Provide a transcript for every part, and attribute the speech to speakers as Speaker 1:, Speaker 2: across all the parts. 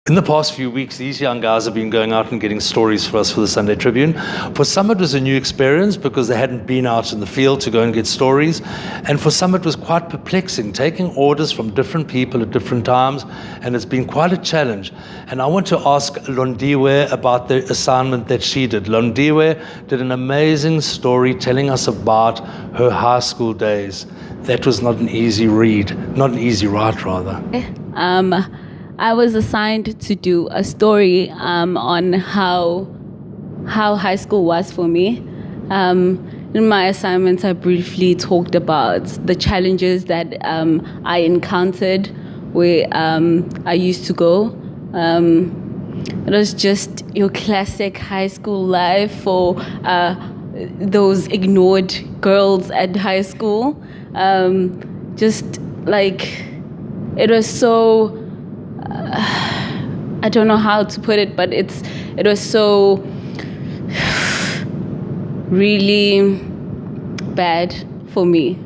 Speaker 1: In the past few weeks, these young guys have been going out and getting stories for us for the Sunday Tribune. For some, it was a new experience because they hadn't been out in the field to go and get stories. And for some, it was quite perplexing, taking orders from different people at different times. And it's been quite a challenge. And I want to ask Londiwe about the assignment that she did. Londiwe did an amazing story telling us about her high school days. That was not an easy read, not an easy write, rather.
Speaker 2: I was assigned to do a story on how high school was for me. In my assignments, I briefly talked about the challenges that I encountered where I used to go. It was just your classic high school life for those ignored girls at high school. Just like, it was so... I don't know how to put it, but it was so really bad for me.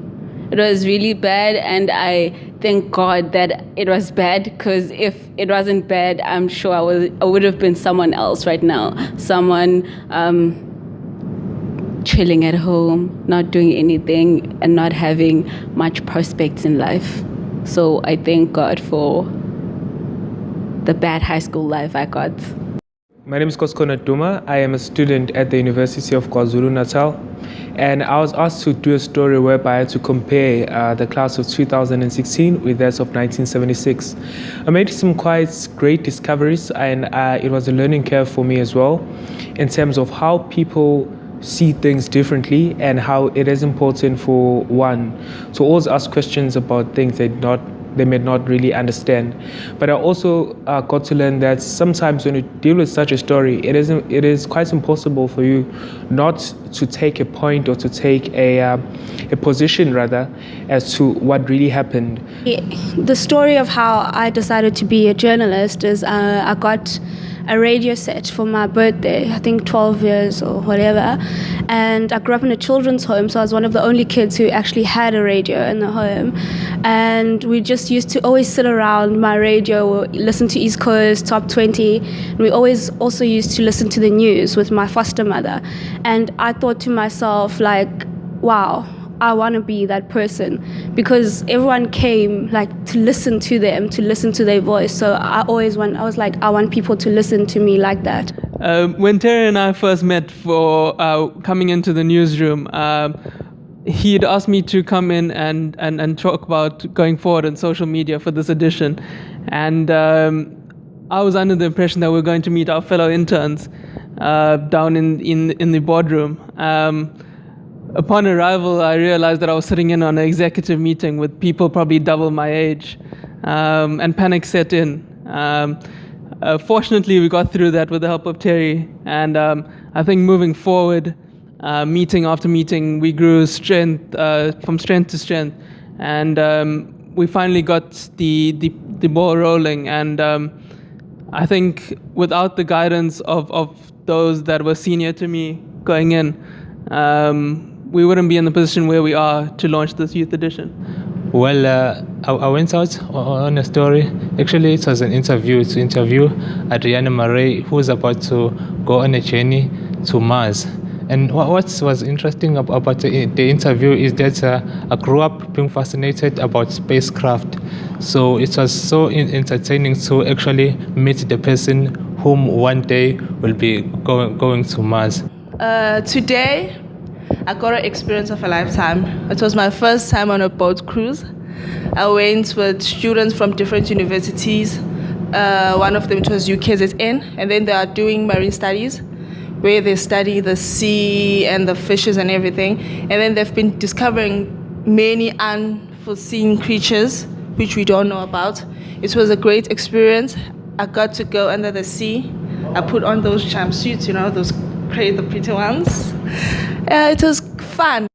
Speaker 2: It was really bad, and I thank God that it was bad, because if it wasn't bad, I'm sure I would have been someone else right now. Someone chilling at home, not doing anything, and not having much prospects in life. So I thank God for the bad high school life I got.
Speaker 3: My name is Koskona Duma. I am a student at the University of KwaZulu-Natal, and I was asked to do a story whereby I had to compare the class of 2016 with that of 1976. I made some quite great discoveries, and it was a learning curve for me as well, in terms of how people see things differently and how it is important for one to always ask questions about things they may not really understand. But I also got to learn that sometimes when you deal with such a story, it is quite impossible for you not to take a point or to take a position rather as to what really happened.
Speaker 4: The story of how I decided to be a journalist is I got a radio set for my birthday, I think 12 years or whatever, and I grew up in a children's home, so I was one of the only kids who actually had a radio in the home, and we just used to always sit around my radio, listen to East Coast Top 20, and we always also used to listen to the news with my foster mother, and I thought to myself, like, wow, I want to be that person, because everyone came like to listen to them, to listen to their voice. So I was like, I want people to listen to me like that.
Speaker 5: When Terry and I first met for coming into the newsroom, he'd asked me to come in and talk about going forward on social media for this edition. And I was under the impression that we were going to meet our fellow interns down in the boardroom. Upon arrival, I realized that I was sitting in on an executive meeting with people probably double my age, and panic set in. Fortunately, we got through that with the help of Terry, and I think moving forward, meeting after meeting, we grew from strength to strength, and we finally got the ball rolling. And I think without the guidance of those that were senior to me going in, we wouldn't be in the position where we are to launch this youth edition.
Speaker 6: Well, I went out on a story. Actually, it was an interview to interview Adriana Murray, who was about to go on a journey to Mars. And what was interesting about the interview is that I grew up being fascinated about spacecraft. So it was so entertaining to actually meet the person whom one day will be going to Mars.
Speaker 7: Today, I got an experience of a lifetime. It was my first time on a boat cruise. I went with students from different universities. One of them was UKZN, and then they are doing marine studies, where they study the sea and the fishes and everything. And then they've been discovering many unforeseen creatures which we don't know about. It was a great experience. I got to go under the sea. I put on those jumpsuits, those the pretty ones. It was fun.